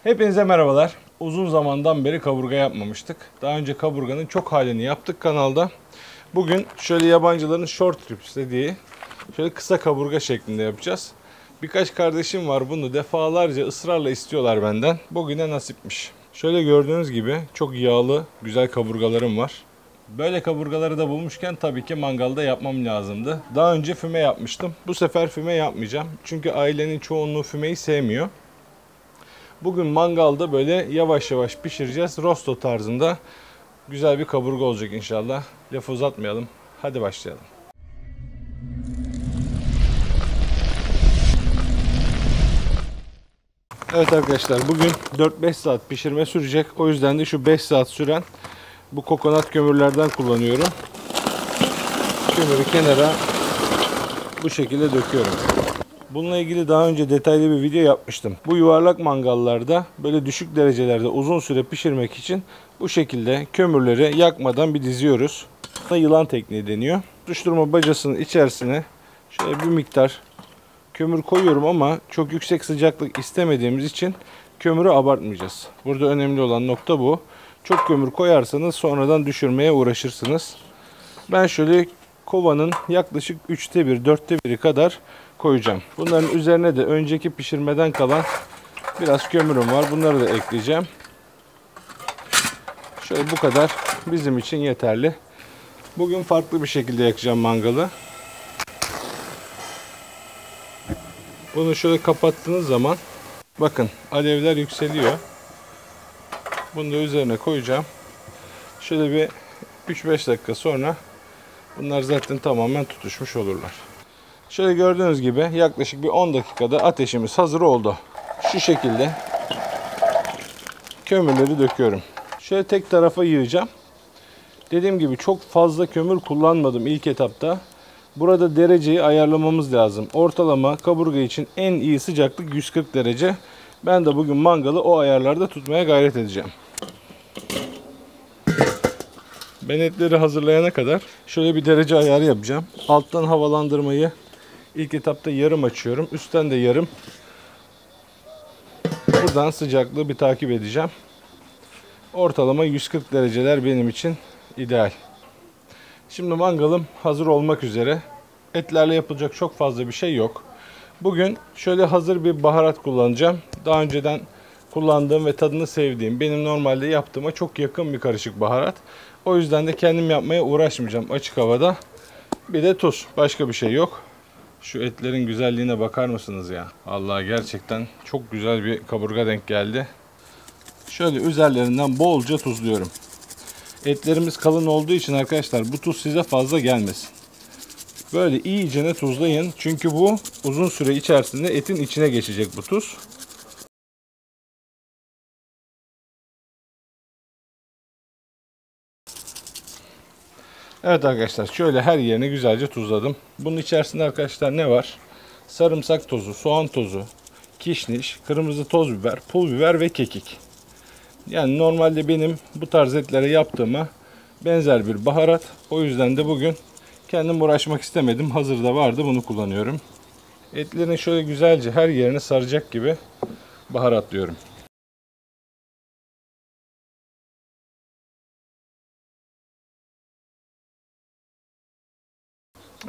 Hepinize merhabalar. Uzun zamandan beri kaburga yapmamıştık. Daha önce kaburganın çok halini yaptık kanalda. Bugün şöyle yabancıların short ribs dediği şöyle kısa kaburga şeklinde yapacağız. Birkaç kardeşim var, bunu defalarca ısrarla istiyorlar benden. Bugüne nasipmiş. Şöyle gördüğünüz gibi çok yağlı, güzel kaburgalarım var. Böyle kaburgaları da bulmuşken tabii ki mangalda yapmam lazımdı. Daha önce füme yapmıştım. Bu sefer füme yapmayacağım. Çünkü ailenin çoğunluğu fümeyi sevmiyor. Bugün mangalda böyle yavaş yavaş pişireceğiz. Rosto tarzında güzel bir kaburga olacak inşallah. Lafı uzatmayalım. Hadi başlayalım. Evet arkadaşlar, bugün 4-5 saat pişirme sürecek. O yüzden de şu 5 saat süren bu kokonat kömürlerden kullanıyorum. Kömürü kenara bu şekilde döküyorum. Bununla ilgili daha önce detaylı bir video yapmıştım. Bu yuvarlak mangallarda böyle düşük derecelerde uzun süre pişirmek için bu şekilde kömürleri yakmadan bir diziyoruz. Buna yılan tekniği deniyor. Tutuşturma bacasının içerisine şöyle bir miktar kömür koyuyorum ama çok yüksek sıcaklık istemediğimiz için kömürü abartmayacağız. Burada önemli olan nokta bu. Çok kömür koyarsanız sonradan düşürmeye uğraşırsınız. Ben şöyle kovanın yaklaşık 1/3, 1/4 kadar koyacağım. Bunların üzerine de önceki pişirmeden kalan biraz kömürüm var. Bunları da ekleyeceğim. Şöyle bu kadar bizim için yeterli. Bugün farklı bir şekilde yakacağım mangalı. Bunu şöyle kapattığınız zaman bakın alevler yükseliyor. Bunu da üzerine koyacağım. Şöyle bir 3-5 dakika sonra bunlar zaten tamamen tutuşmuş olurlar. Şöyle gördüğünüz gibi yaklaşık bir 10 dakikada ateşimiz hazır oldu. Şu şekilde kömürleri döküyorum. Şöyle tek tarafa yığacağım. Dediğim gibi çok fazla kömür kullanmadım ilk etapta. Burada dereceyi ayarlamamız lazım. Ortalama kaburga için en iyi sıcaklık 140 derece. Ben de bugün mangalı o ayarlarda tutmaya gayret edeceğim. Ben etleri hazırlayana kadar şöyle bir derece ayarı yapacağım. Alttan havalandırmayı İlk etapta yarım açıyorum. Üstten de yarım. Buradan sıcaklığı bir takip edeceğim. Ortalama 140 dereceler benim için ideal. Şimdi mangalım hazır olmak üzere. Etlerle yapılacak çok fazla bir şey yok. Bugün şöyle hazır bir baharat kullanacağım. Daha önceden kullandığım ve tadını sevdiğim, benim normalde yaptığıma çok yakın bir karışık baharat. O yüzden de kendim yapmaya uğraşmayacağım açık havada. Bir de tuz. Başka bir şey yok. Şu etlerin güzelliğine bakar mısınız ya? Vallahi gerçekten çok güzel bir kaburga denk geldi. Şöyle üzerlerinden bolca tuzluyorum. Etlerimiz kalın olduğu için arkadaşlar bu tuz size fazla gelmesin. Böyle iyicene tuzlayın. Çünkü bu uzun süre içerisinde etin içine geçecek bu tuz. Evet arkadaşlar, şöyle her yerini güzelce tuzladım. Bunun içerisinde arkadaşlar ne var? Sarımsak tozu, soğan tozu, kişniş, kırmızı toz biber, pul biber ve kekik. Yani normalde benim bu tarz etlere yaptığıma benzer bir baharat. O yüzden de bugün kendim uğraşmak istemedim. Hazırda vardı, bunu kullanıyorum. Etlerin şöyle güzelce her yerini saracak gibi baharatlıyorum.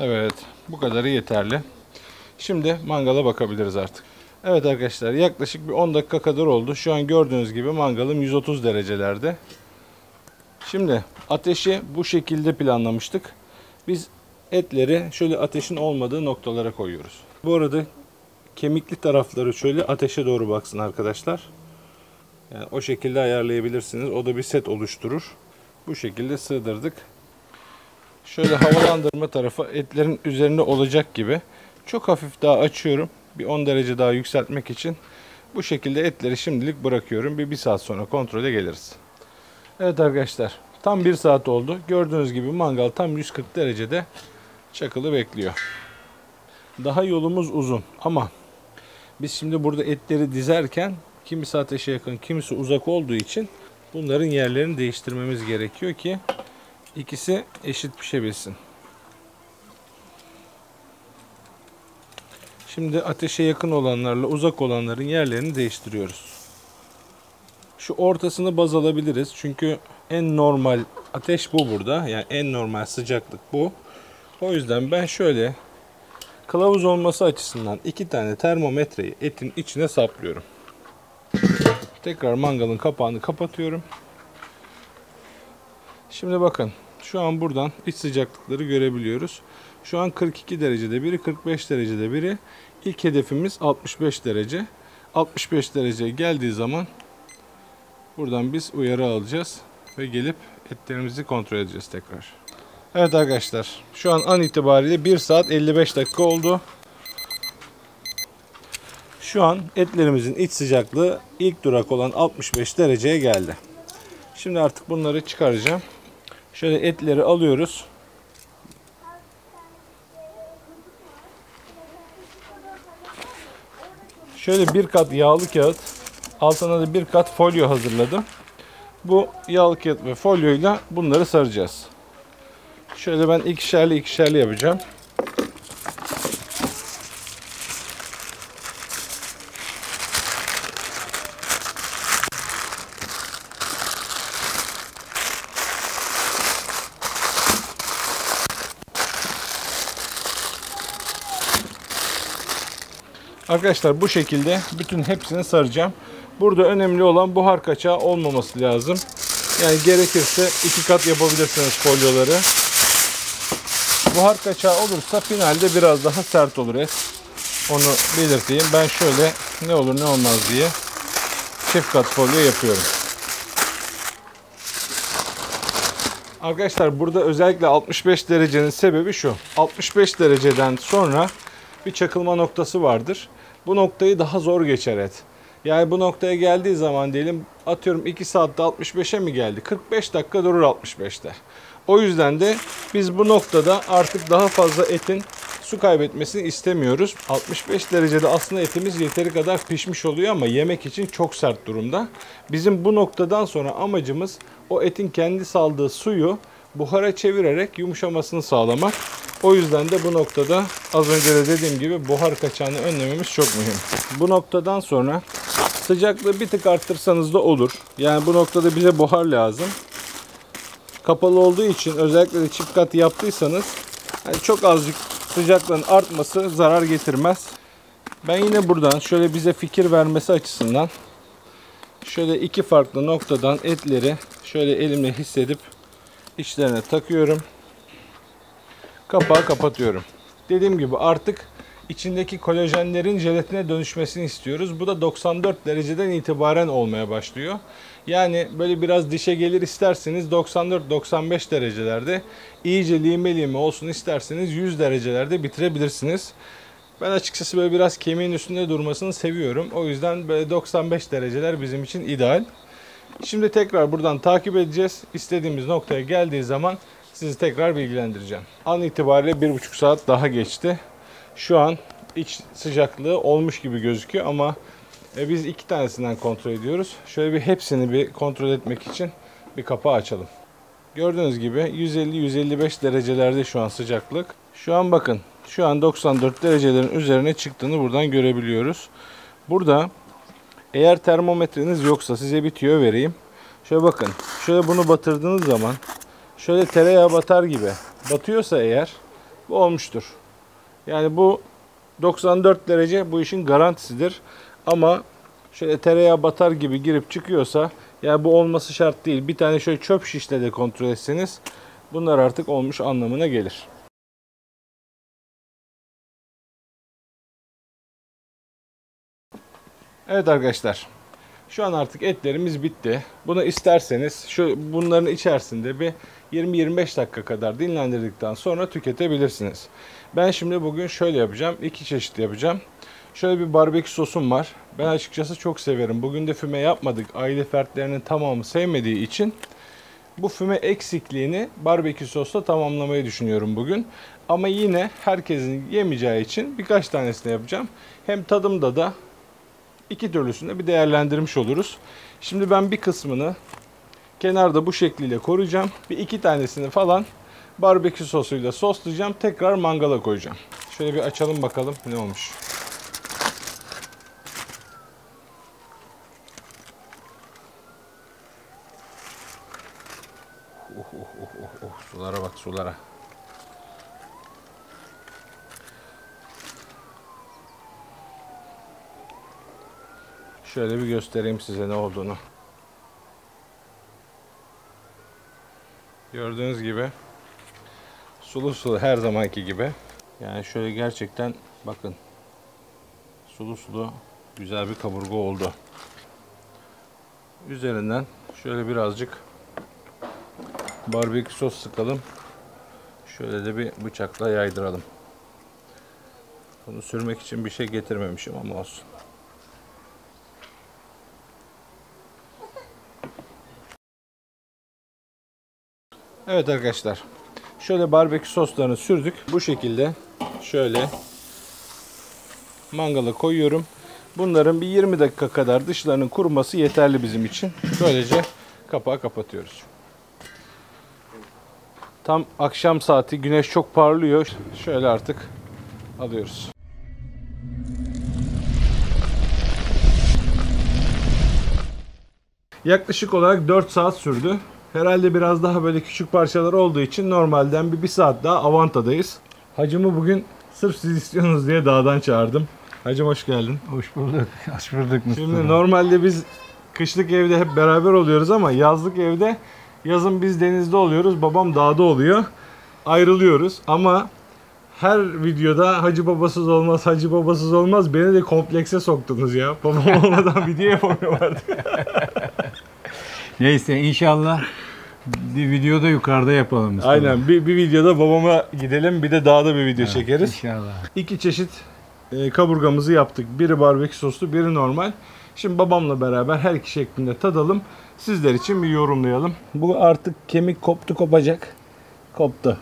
Evet, bu kadarı yeterli. Şimdi mangala bakabiliriz artık. Evet arkadaşlar, yaklaşık bir 10 dakika kadar oldu. Şu an gördüğünüz gibi mangalım 130 derecelerde. Şimdi ateşi bu şekilde planlamıştık. Biz etleri şöyle ateşin olmadığı noktalara koyuyoruz. Bu arada kemikli tarafları şöyle ateşe doğru baksın arkadaşlar. Yani o şekilde ayarlayabilirsiniz. O da bir set oluşturur. Bu şekilde sığdırdık. Şöyle havalandırma tarafı etlerin üzerinde olacak gibi. Çok hafif daha açıyorum. Bir 10 derece daha yükseltmek için. Bu şekilde etleri şimdilik bırakıyorum. Bir saat sonra kontrole geliriz. Evet arkadaşlar, tam 1 saat oldu. Gördüğünüz gibi mangal tam 140 derecede çakılı bekliyor. Daha yolumuz uzun ama biz şimdi burada etleri dizerken kimisi ateşe yakın, kimisi uzak olduğu için bunların yerlerini değiştirmemiz gerekiyor ki ikisi eşit pişebilsin. Şimdi ateşe yakın olanlarla uzak olanların yerlerini değiştiriyoruz. Şu ortasını baz alabiliriz. Çünkü en normal ateş bu burada. Yani en normal sıcaklık bu. O yüzden ben şöyle kılavuz olması açısından 2 tane termometreyi etin içine saplıyorum. Tekrar mangalın kapağını kapatıyorum. Şimdi bakın. Şu an buradan iç sıcaklıkları görebiliyoruz. Şu an 42 derecede biri, 45 derecede biri. İlk hedefimiz 65 derece. 65 dereceye geldiği zaman buradan biz uyarı alacağız ve gelip etlerimizi kontrol edeceğiz tekrar. Evet arkadaşlar, şu an itibariyle 1 saat 55 dakika oldu. Şu an etlerimizin iç sıcaklığı ilk durak olan 65 dereceye geldi. Şimdi artık bunları çıkaracağım. Şöyle etleri alıyoruz. Şöyle bir kat yağlı kağıt, altına da bir kat folyo hazırladım. Bu yağlı kağıt ve folyoyla bunları saracağız. Şöyle ben ikişerli yapacağım. Arkadaşlar bu şekilde bütün hepsini saracağım. Burada önemli olan buhar kaçağı olmaması lazım. Yani gerekirse 2 kat yapabilirsiniz folyoları. Buhar kaçağı olursa finalde biraz daha sert olur et. Onu belirteyim. Ben şöyle ne olur ne olmaz diye çift kat folyo yapıyorum. Arkadaşlar burada özellikle 65 derecenin sebebi şu. 65 dereceden sonra bir çakılma noktası vardır. Bu noktayı daha zor geçer et. Yani bu noktaya geldiği zaman diyelim atıyorum 2 saatte 65'e mi geldi? 45 dakika durur 65'te. O yüzden de biz bu noktada artık daha fazla etin su kaybetmesini istemiyoruz. 65 derecede aslında etimiz yeteri kadar pişmiş oluyor ama yemek için çok sert durumda. Bizim bu noktadan sonra amacımız o etin kendi saldığı suyu buhara çevirerek yumuşamasını sağlamak. O yüzden de bu noktada az önce de dediğim gibi buhar kaçağını önlememiz çok mühim. Bu noktadan sonra sıcaklığı bir tık arttırsanız da olur. Yani bu noktada bize buhar lazım. Kapalı olduğu için özellikle de çift kat yaptıysanız yani çok azıcık sıcaklığın artması zarar getirmez. Ben yine buradan şöyle bize fikir vermesi açısından şöyle 2 farklı noktadan etleri şöyle elimle hissedip içlerine takıyorum. Kapağı kapatıyorum. Dediğim gibi artık içindeki kolajenlerin jelatine dönüşmesini istiyoruz. Bu da 94 dereceden itibaren olmaya başlıyor. Yani böyle biraz dişe gelir isterseniz 94-95 derecelerde, iyice lime lime olsun isterseniz 100 derecelerde bitirebilirsiniz. Ben açıkçası böyle biraz kemiğin üstünde durmasını seviyorum. O yüzden böyle 95 dereceler bizim için ideal. Şimdi tekrar buradan takip edeceğiz. İstediğimiz noktaya geldiği zaman sizi tekrar bilgilendireceğim. An itibariyle 1,5 saat daha geçti. Şu an iç sıcaklığı olmuş gibi gözüküyor ama biz 2 tanesinden kontrol ediyoruz. Şöyle bir hepsini bir kontrol etmek için bir kapağı açalım. Gördüğünüz gibi 150-155 derecelerde şu an sıcaklık. Şu an bakın, şu an 94 derecelerin üzerine çıktığını buradan görebiliyoruz. Burada eğer termometreniz yoksa size bir tüyo vereyim. Şöyle bakın, şöyle bunu batırdığınız zaman şöyle tereyağı batar gibi batıyorsa eğer bu olmuştur. Yani bu 94 derece bu işin garantisidir. Ama şöyle tereyağı batar gibi girip çıkıyorsa yani bu olması şart değil. Bir tane şöyle çöp şişle de kontrol etseniz bunlar artık olmuş anlamına gelir. Evet arkadaşlar. Şu an artık etlerimiz bitti. Bunu isterseniz bunların içerisinde bir 20-25 dakika kadar dinlendirdikten sonra tüketebilirsiniz. Ben şimdi bugün şöyle yapacağım. 2 çeşit yapacağım. Şöyle bir barbekü sosum var. Ben açıkçası çok severim. Bugün de füme yapmadık. Aile fertlerinin tamamı sevmediği için bu füme eksikliğini barbekü sosla tamamlamayı düşünüyorum bugün. Ama yine herkesin yemeyeceği için birkaç tanesini yapacağım. Hem tadımda da İki türlüsünü de bir değerlendirmiş oluruz. Şimdi ben bir kısmını kenarda bu şekliyle koruyacağım. Bir 2 tanesini falan barbekü sosuyla soslayacağım. Tekrar mangala koyacağım. Şöyle bir açalım bakalım ne olmuş. Sulara bak, sulara. Şöyle bir göstereyim size ne olduğunu. Gördüğünüz gibi sulu sulu, her zamanki gibi. Yani şöyle gerçekten bakın, sulu sulu güzel bir kaburga oldu. Üzerinden şöyle birazcık barbekü sos sıkalım. Şöyle de bir bıçakla yaydıralım. Bunu sürmek için bir şey getirmemişim ama olsun. Evet arkadaşlar. Şöyle barbekü soslarını sürdük. Bu şekilde şöyle mangala koyuyorum. Bunların bir 20 dakika kadar dışlarının kuruması yeterli bizim için. Böylece kapağı kapatıyoruz. Tam akşam saati, güneş çok parlıyor. Şöyle artık alıyoruz. Yaklaşık olarak 4 saat sürdü. Herhalde biraz daha böyle küçük parçalar olduğu için normalden bir saat daha avantadayız. Hacımı bugün sırf siz istiyorsunuz diye dağdan çağırdım. Hacım hoş geldin. Hoş bulduk. Hoş bulduk Mustafa. Şimdi normalde biz kışlık evde hep beraber oluyoruz ama yazlık evde, yazın biz denizde oluyoruz, babam dağda oluyor. Ayrılıyoruz ama her videoda hacı babasız olmaz, hacı babasız olmaz. Beni de komplekse soktunuz ya. Babam olmadan video yapamıyorum artık. Neyse inşallah bir videoda yukarıda yapalım Mustafa. Aynen, bir videoda babama gidelim, bir de dağda bir video çekeriz. İnşallah. İki çeşit kaburgamızı yaptık. Biri barbekü soslu, biri normal. Şimdi babamla beraber her iki şeklinde tadalım. Sizler için bir yorumlayalım. Bu artık kemik koptu, kopacak. Koptu.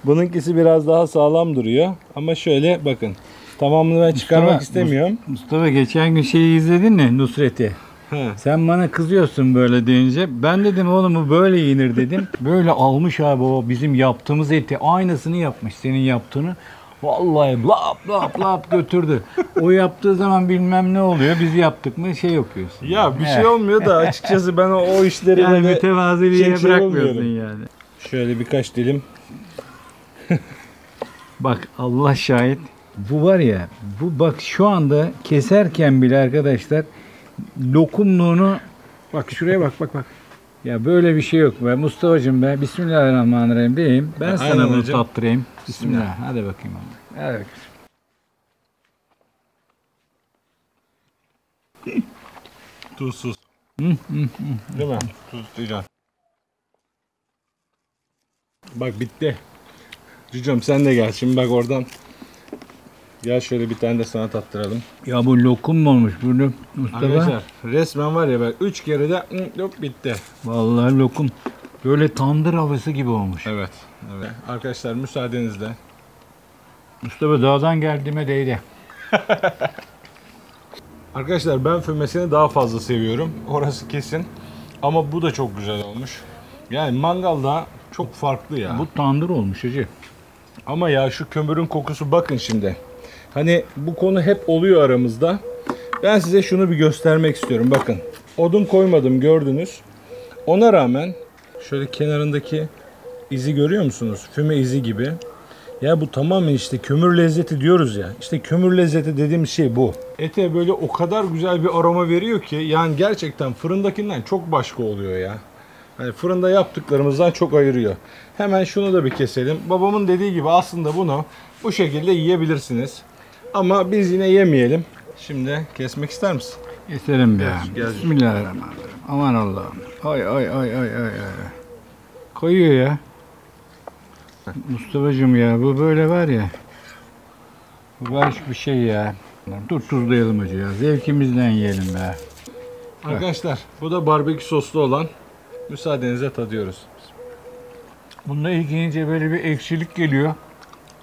Bununkisi biraz daha sağlam duruyor. Ama şöyle bakın. Tamamını ben çıkarmak istemiyorum. Mustafa geçen gün şeyi izledin mi, Nusret'i? He. Sen bana kızıyorsun böyle deyince. Ben dedim oğlum bu böyle yenir dedim. Böyle almış abi, o bizim yaptığımız eti aynısını yapmış, senin yaptığını. Vallahi lap lap lap götürdü. O yaptığı zaman bilmem ne oluyor. Biz yaptık mı şey yapıyorsun. Ya bir şey olmuyor da açıkçası ben o işleri yani böyle mütevaziliğe şey bırakmıyorsun olmuyorum. yani. Şöyle birkaç dilim. Bak Allah şahit. Bu var ya, bu bak şu anda keserken bile arkadaşlar lokumluğunu, bak şuraya bak bak bak. Ya böyle bir şey yok be Mustafa'cığım be. Bismillahirrahmanirrahim diyeyim. Ben Ya, sana bunu hocam. tattırayım. Bismillah. Hadi bakayım abi. Hadi bakayım. Tuzsuz. Değil mi? Tuz diyeceksin. Bak bitti. Cicom sen de gel. Şimdi bak oradan. Gel şöyle bir tane de sana tattıralım. Ya bu lokum mu olmuş bunu Mustafa? Arkadaşlar resmen var ya, bak 3 kere de yok bitti. Vallahi lokum. Böyle tandır havası gibi olmuş. Evet. Evet. Arkadaşlar müsaadenizle. Mustafa dağdan geldiğime değdi. Arkadaşlar ben fümesini daha fazla seviyorum. Orası kesin. Ama bu da çok güzel olmuş. Yani mangalda çok farklı ya. Bu tandır olmuş hacı. Ama ya şu kömürün kokusu, bakın şimdi. Hani bu konu hep oluyor aramızda. Ben size şunu bir göstermek istiyorum. Bakın. Odun koymadım, gördünüz. Ona rağmen şöyle kenarındaki izi görüyor musunuz? Füme izi gibi. Ya bu tamamen işte kömür lezzeti diyoruz ya. İşte kömür lezzeti dediğimiz şey bu. Ete böyle o kadar güzel bir aroma veriyor ki yani gerçekten fırındakinden çok başka oluyor ya. Hani fırında yaptıklarımızdan çok ayırıyor. Hemen şunu da bir keselim. Babamın dediği gibi aslında bunu bu şekilde yiyebilirsiniz. Ama biz yine yemeyelim. Şimdi kesmek ister misin? Keselim ya. Gel. Bismillahirrahmanirrahim. Aman Allah'ım. Ay ay ay ay ay ay. Koyuyor ya. Mustafa'cığım ya bu böyle var ya. Bu başka bir şey ya. Dur tuzlayalım hacı ya. Zevkimizden yiyelim be. Arkadaşlar bu da barbekü soslu olan. Müsaadenizle tadıyoruz. Bunda ilk yiyince böyle bir ekşilik geliyor.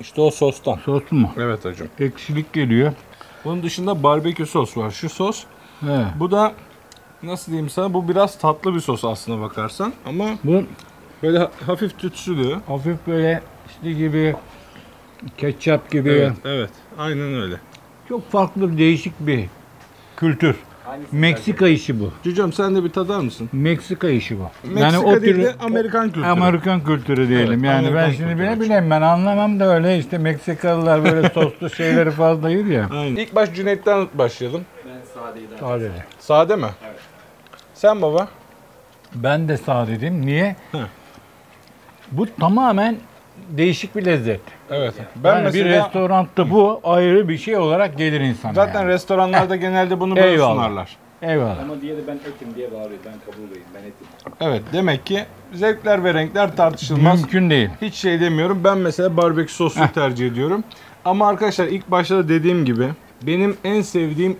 İşte o sostan. Sos mu? Evet hocam. Ekşilik geliyor. Bunun dışında barbekü sos var. Şu sos. He. Bu da nasıl diyeyim sana, bu biraz tatlı bir sos aslına bakarsan. Ama Bu böyle hafif tütsülü. hafif böyle işte gibi ketçap gibi Evet, evet. Aynen öyle. çok farklı değişik bir kültür. Meksika işi bu. Cücem sen de bir tadar mısın? Meksika işi bu. Meksika değil de Amerikan kültürü. Amerikan kültürü diyelim. Evet, yani Amerikan ben şimdi kültürü. bileyim ben anlamam da öyle işte Meksikalılar böyle soslu şeyleri fazla yer ya. Aynen. İlk baş Cüneyt'ten başlayalım. Sadece. Sade mi? Evet. Sen baba? Ben de sade dedim. Niye? Hı. Bu tamamen değişik bir lezzet. Evet. Ben Yani mesela bir restoranda bu ayrı bir şey olarak gelir insana. zaten yani. restoranlarda genelde bunu böyle Eyvallah. sunarlar. Eyvallah. Ama diğeri ben etim diye bağırıyor. Ben kaburgayım, ben etim. Evet, demek ki zevkler ve renkler tartışılmaz. Mümkün değil. Hiç şey demiyorum. Ben mesela barbekü soslu tercih ediyorum. Ama arkadaşlar ilk başta da dediğim gibi benim en sevdiğim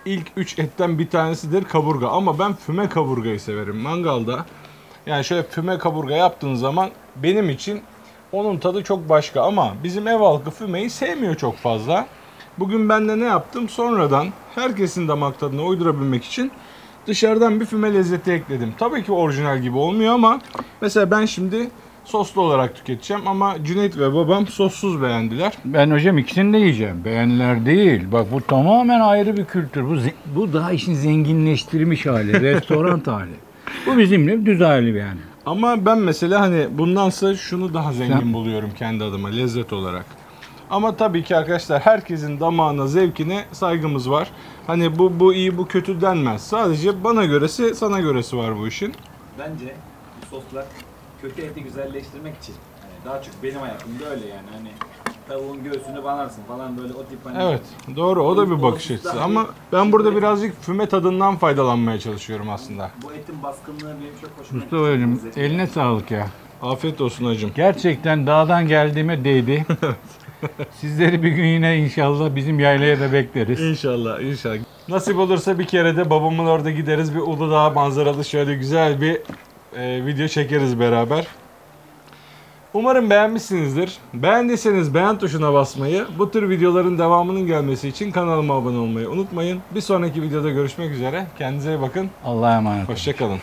ilk üç etten bir tanesidir kaburga. Ama ben füme kaburgayı severim. Mangalda yani şöyle füme kaburga yaptığın zaman benim için onun tadı çok başka. Ama bizim ev halkı fümeyi sevmiyor çok fazla. Bugün ben de ne yaptım? Sonradan herkesin damak tadına uydurabilmek için dışarıdan bir füme lezzeti ekledim. Tabii ki orijinal gibi olmuyor ama mesela ben şimdi soslu olarak tüketeceğim ama Cüneyt ve babam sossuz beğendiler. Ben hocam ikisini de yiyeceğim. Beğeniler değil. Bak bu tamamen ayrı bir kültür. Bu daha işin zenginleştirilmiş hali. Restoran hali. Bu bizimle düz hali yani. Ama ben mesela hani bundansa şunu daha zengin Sen- buluyorum kendi adıma lezzet olarak. Ama tabii ki arkadaşlar herkesin damağına, zevkine saygımız var. Hani bu iyi, bu kötü denmez. Sadece bana göresi, sana göresi var bu işin. Bence bu soslar kötü eti güzelleştirmek için. Yani daha çok benim hayatımda öyle yani. Hani tavuğun göğsünü banarsın falan böyle o tip hani. Evet, doğru. O da bir bakış açısı. Ama ben burada birazcık füme tadından faydalanmaya çalışıyorum aslında. Bu etin baskınlığı benim çok hoşuma Mustafa hocam Lezzetli. eline sağlık ya. Afiyet olsun hacım. Gerçekten dağdan geldiğime değdi. Sizleri bir gün yine inşallah bizim yaylaya da bekleriz. İnşallah, inşallah. Nasip olursa bir kere de babamın orada gideriz. Bir Uludağ manzaralı şöyle güzel bir video çekeriz beraber. Umarım beğenmişsinizdir. Beğendiyseniz beğen tuşuna basmayı, bu tür videoların devamının gelmesi için kanalıma abone olmayı unutmayın. Bir sonraki videoda görüşmek üzere. Kendinize iyi bakın. Allah'a emanet olun. Hoşça kalın.